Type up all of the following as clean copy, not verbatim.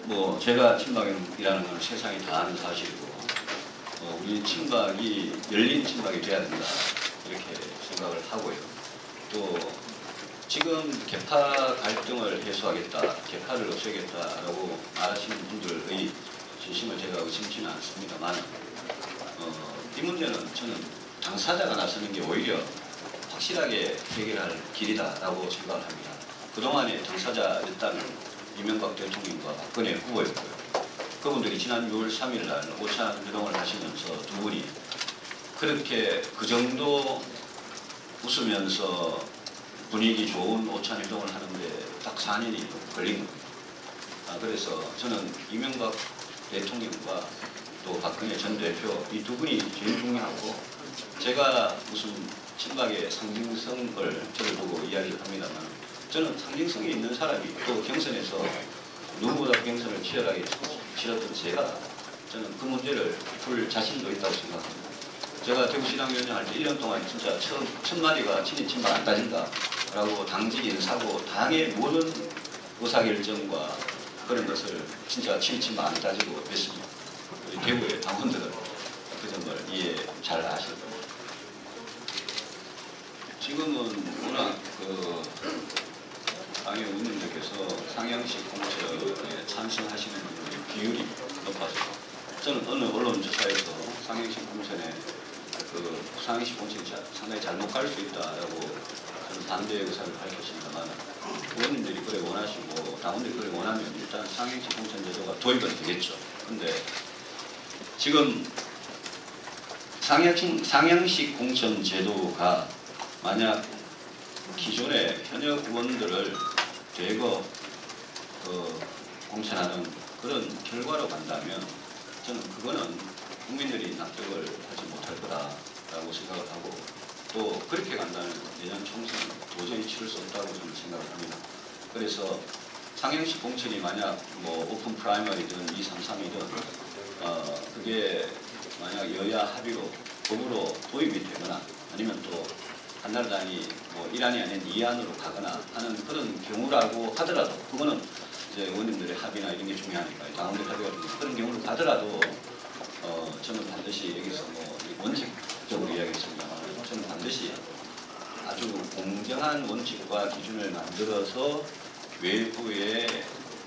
뭐 제가 친박이라는 건 세상이 다 아는 사실이고 우리 친박이 열린 친박이 돼야 된다 이렇게 생각을 하고요. 또 지금 개파 갈등을 해소하겠다, 개파를 없애겠다라고 말하시는 분들의 진심을 제가 의심치는 않습니다만 이 문제는 저는 당사자가 나서는 게 오히려 확실하게 해결할 길이다라고 생각을 합니다. 그동안의 당사자였다는 이명박 대통령과 박근혜 후보였고요. 그분들이 지난 6월 3일 날 오찬 회동을 하시면서 두 분이 그렇게 그 정도 웃으면서 분위기 좋은 오찬 회동을 하는데 딱 4년이 걸린 겁니다. 그래서 저는 이명박 대통령과 또 박근혜 전 대표 이 두 분이 제일 중요하고 제가 무슨 친박의 상징성을 저를 보고 이야기를 합니다만 저는 상징성이 있는 사람이 또 경선에서 누구보다 경선을 치열하게 치렀던 제가 저는 그 문제를 풀 자신도 있다고 생각합니다. 제가 대구시당위원장 할 때 1년 동안 진짜 첫 마디가 친일 친박 안 따진다라고 당직 인사고 당의 모든 의사결정과 그런 것을 진짜 친일 친박 안 따지고 했습니다. 우리 대구의 당원들은 그 점을 이해 잘 아실 겁니다. 지금은 워낙 당의 의원님들께서 상향식 공천에 찬성하시는 비율이 높아서 저는 어느 언론조사에서 상향식 공천에 상향식 공천이 상당히 잘못 갈 수 있다라고 저는 반대의 의사를 밝혔습니다만 의원님들이 그래 원하시고 당원들이 그래 원하면 일단 상향식 공천 제도가 도입은 되겠죠. 근데 지금 상향식 공천 제도가 만약 기존의 현역 의원들을 대거 공천하는 그런 결과로 간다면 저는 그거는 국민들이 납득을 하지 못할 거다라고 생각을 하고 또 그렇게 간다면 내년 총선은 도저히 치를 수 없다고 저는 생각을 합니다. 그래서 상향식 공천이 만약 뭐 오픈 프라이머리든 2, 3, 3이든 그게 만약 여야 합의로 법으로 도입이 되거나 아니면 또 한나라당이 뭐 1안이 아닌 2안으로 가거나 하는 그런 경우라고 하더라도 그거는 이제 의원님들의 합의나 이런 게 중요하니까요. 당원들 합의가 그런 경우로 가더라도 저는 반드시 여기서 뭐 원칙적으로 이야기했습니다. 저는 반드시 아주 공정한 원칙과 기준을 만들어서 외부의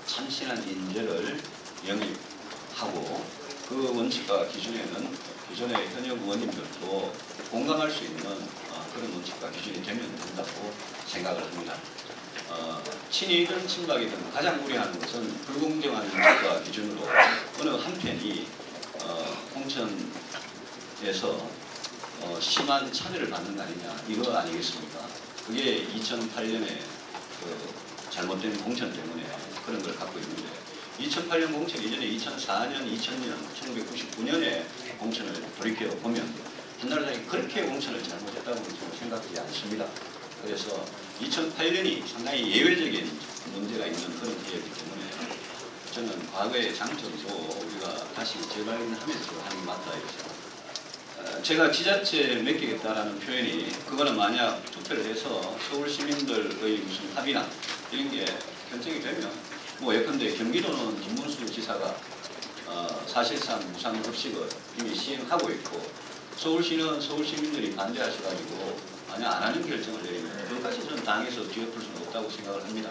참신한 인재를 영입하고 그 원칙과 기준에는 기존의 현역 의원님들도 공감할 수 있는 그런 원칙과 기준이 되면 된다고 생각을 합니다. 친이든 친박이든 가장 우려하는 것은 불공정한 원칙과 기준으로 어느 한편이 공천에서 심한 차별을 받는 거 아니냐 이거 아니겠습니까? 그게 2008년에 잘못된 공천 때문에 그런 걸 갖고 있는데 2008년 공천 이전에 2004년, 2000년, 1999년에 공천을 돌이켜보면 한나라당이 그렇게 공천을 잘못했다고는 저는 생각하지 않습니다. 그래서 2008년이 상당히 예외적인 문제가 있는 그런 기회이기 때문에 저는 과거의 장점도 우리가 다시 재발견하면서 하는 게 맞다 이렇게 생각합니다. 제가 지자체 맡기겠다라는 표현이 그거는 만약 투표를 해서 서울 시민들의 무슨 합의나 이런 게 결정이 되면 뭐 예컨대 경기도는 김문수 지사가 사실상 무상급식을 이미 시행하고 있고 서울시는 서울 시민들이 반대하셔가지고 만약 안 하는 결정을 내리면 그것까지 저는 당에서 뒤엎을 수는 없다고 생각을 합니다.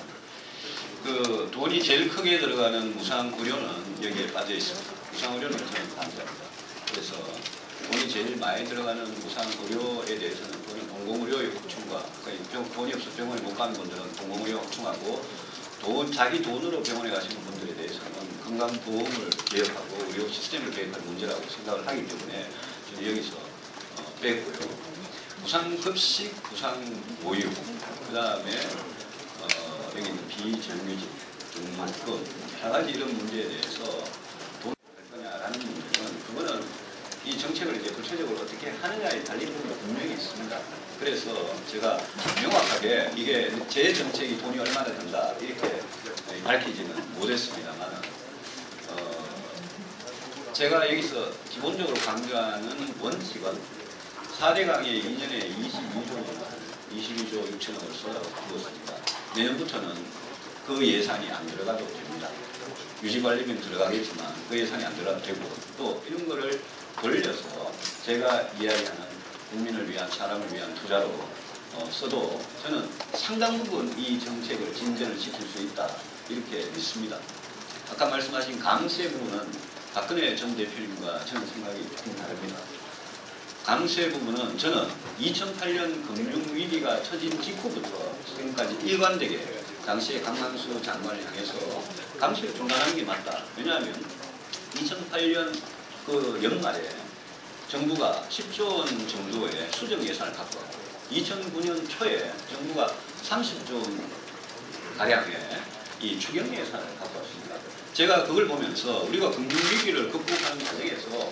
그 돈이 제일 크게 들어가는 무상의료는 여기에 빠져 있습니다. 무상의료는 저는 반대합니다. 그래서 돈이 제일 많이 들어가는 무상의료에 대해서는 그건 공공의료의 확충과 그러니까 돈이 없어 병원에 못 가는 분들은 공공의료 확충하고 자기 돈으로 병원에 가시는 분들에 대해서는 건강보험을 개혁하고 의료 시스템을 개혁할 문제라고 생각을 하기 때문에 저는 여기서 뺐고요. 무상급식, 무상모유, 그 다음에 여기 있는 비정규직, 등록금, 여러 가지 이런 문제에 대해서 돈을 할 거냐라는 문제는 그거는 이 정책을 이제 구체적으로 어떻게 하느냐에 달린 부분이 분명히 있습니다. 그래서 제가 명확하게 이게 제 정책이 돈이 얼마나 든다 이렇게 밝히지는 못했습니다만 제가 여기서 기본적으로 강조하는 원칙은 4대강에 2년에 22조 6천억을 쏟아부었습니다. 내년부터는 그 예산이 안 들어가도 됩니다. 유지관리비는 들어가겠지만 그 예산이 안 들어가도 되고 또 이런 거를 돌려서 제가 이야기하는 국민을 위한 사람을 위한 투자로 써도 저는 상당 부분 이 정책을 진전을 시킬 수 있다 이렇게 믿습니다. 아까 말씀하신 강세 부분은 박근혜 전 대표님과 저는 생각이 조금 다릅니다. 강세 부분은 저는 2008년 금융위기가 터진 직후부터 지금까지 일관되게 당시에 강만수 장관을 향해서 강세를 중단하는 게 맞다. 왜냐하면 2008년 그 연말에 정부가 10조 원 정도의 수정 예산을 갖고 왔고 2009년 초에 정부가 30조 원 가량의 이 추경 예산을 갖고 왔습니다. 제가 그걸 보면서 우리가 금융위기를 극복하는 과정에서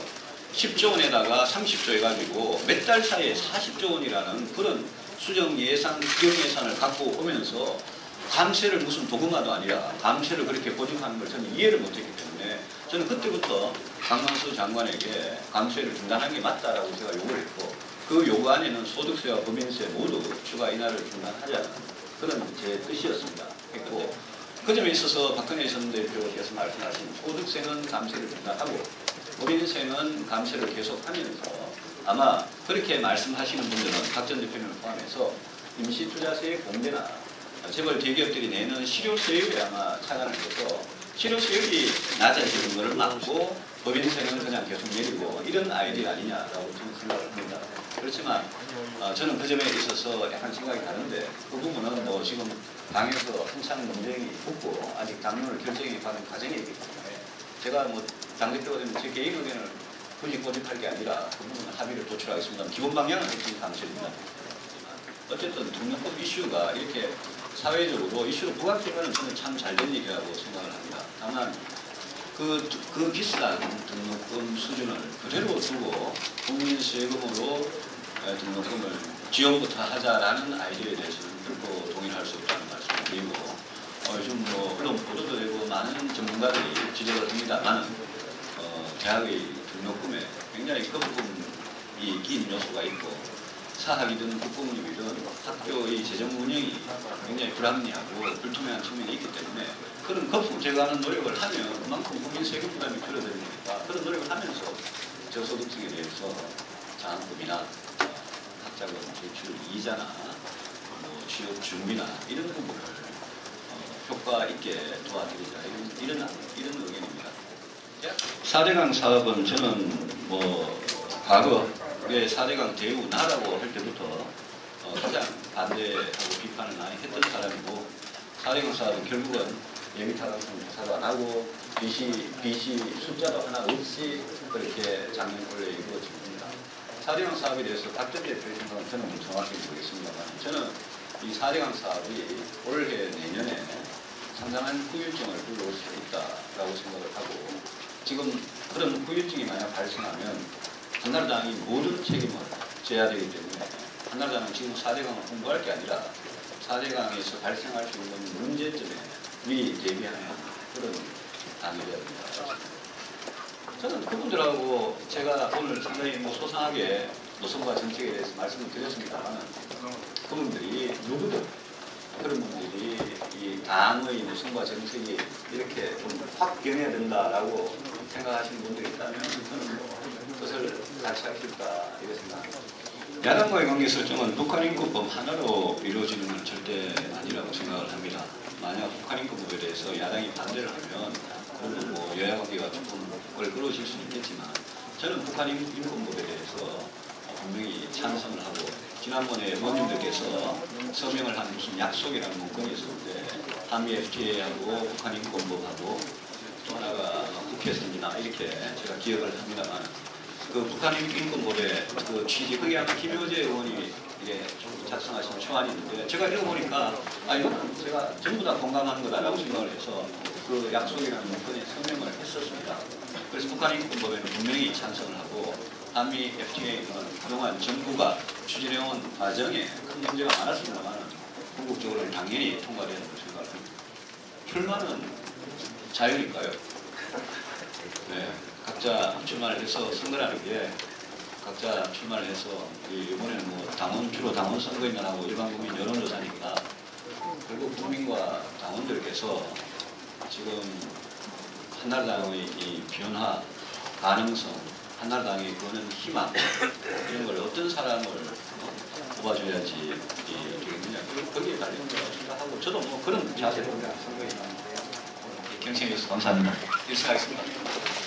10조 원에다가 30조 해가지고 몇 달 사이에 40조 원이라는 그런 수정 예산, 추경 예산을 갖고 오면서 감세를 무슨 도구마도 아니라 감세를 그렇게 보증하는 걸 저는 이해를 못했기 때문에 저는 그때부터 강만수 장관에게 감세를 중단하는 게 맞다라고 제가 요구를 했고 그 요구 안에는 소득세와 법인세 모두 추가 인하를 중단하자는 그런 제 뜻이었습니다. 했고 그 점에 있어서 박근혜 전 대표께서 말씀하신 소득세는 감세를 중단하고 법인세는 감세를 계속하면서 아마 그렇게 말씀하시는 분들은 박 전 대표님을 포함해서 임시투자세의 공제나 재벌 대기업들이 내는 실효세율에 아마 착안을 해서 실효세율이 낮아지는 것을 막고 법인세는 그냥 계속 내리고 이런 아이디어 아니냐라고 저는 생각을 합니다. 그렇지만 저는 그 점에 있어서 약간 생각이 다른데 그 부분은 뭐 지금 당에서 한창 논쟁이 붙고 아직 당론을 결정해 가는 과정에 있기 때문에 제가 뭐 당대표가 되면 제 개인 의견을 굳이 고집할 게 아니라 그 부분은 합의를 도출하겠습니다. 기본 방향은 핵심 감시입니다. 어쨌든 등록금 이슈가 이렇게 사회적으로 이슈로 부각되면 저는 참 잘된 일이라고 생각을 합니다. 다만 그 비싼 등록금 수준을 그대로 두고 국민 세금으로 등록금을 지원부터 하자라는 아이디어에 대해서는 결코 동의할 수 없다는 말씀을 드리고 요즘 뭐 언론 보도도 되고 많은 전문가들이 지적을 합니다만 대학의 등록금에 굉장히 거품이 낀 요소가 있고 사학이든 국공립이든 학교의 재정 운영이 굉장히 불합리하고 불투명한 측면이 있기 때문에 그런 거품 제거하는 노력을 하면 그만큼 국민 세금 부담이 줄어들니까 그런 노력을 하면서 저소득층에 대해서 장학금이나 학자금 대출 이자나 뭐 취업 준비나 이런 부분을 효과 있게 도와드리자 이런 의견입니다. 4대강 사업은 저는 뭐 과거 왜 4대강 대우 나라고 할 때부터 가장 반대하고 비판을 많이 했던 사람이고 4대강 사업은 결국은 예비타당성 조사도 안 하고 빚이 숫자도 하나 없이 그렇게 작년권에 이루어집니다. 4대강 사업에 대해서 박 전 대표의 생각은 저는 정확히 모르겠습니다만 저는 이 4대강 사업이 올해 내년에 상당한 후유증을 불러올 수 있다라고 생각을 하고 지금 그런 후유증이 만약 발생하면 한나라당이 모든 책임을 져야 되기 때문에 한나라당은 지금 4대강을 홍보할 게 아니라 4대강에서 발생할 수 있는 문제점에 미리 대비하는 그런 당이 되어야 됩니다. 저는 그분들하고 제가 오늘 상당히 뭐 소상하게 노선과 정책에 대해서 말씀을 드렸습니다만 그분들이 누구든 그런 분들이 이 당의 노선과 정책이 이렇게 좀 확 변해야 된다라고 생각하시는 분들이 있다면 저는 그것을 같이 할 수 있다 이렇게 생각합니다. 야당과의 관계 설정은 북한인권법 하나로 이루어지는 건 절대 아니라고 생각을 합니다. 만약 북한인권법에 대해서 야당이 반대를 하면 그러면 뭐 여야 관계가 조금 껄끄러워질 수는 있겠지만 저는 북한인권법에 대해서 분명히 찬성을 하고 지난번에 의원님들께서 서명을 한 무슨 약속이라는 문건이 있었는데 한미 FTA하고 북한인권법하고 또 하나가 국회 선진화 이렇게 제가 기억을 합니다만 그 북한인권법의 그 취지 그게 아마 김효재 의원이 이게 작성하신 초안이 있는데 제가 읽어보니까 이거는 제가 전부 다 공감하는 거다라고 생각을 해서 그 약속이라는 문건에 서명을 했었습니다. 그래서 북한인권법에는 분명히 찬성을 하고 한미 FTA는 그동안 정부가 추진해온 과정에 큰 문제가 많았습니다만 궁극적으로는 당연히 통과되는 것을 생각을 합니다. 출마는 자유니까요. 네, 각자 출마를 해서 선거라는 게 각자 출마를 해서 이번에는 뭐 주로 당원 선거에만 하고 일반 국민 여론조사니까 결국 국민과 당원들께서 지금 한나라당의 이 변화 가능성, 한나라당이 그는 희망 이런 걸 어떤 사람을 뽑아줘야지 되겠느냐 거기에 달린 거라고 생각하고 저도 뭐 그런 자세로 선거에 경쟁해서 감사합니다. 이렇게 생각했습니다.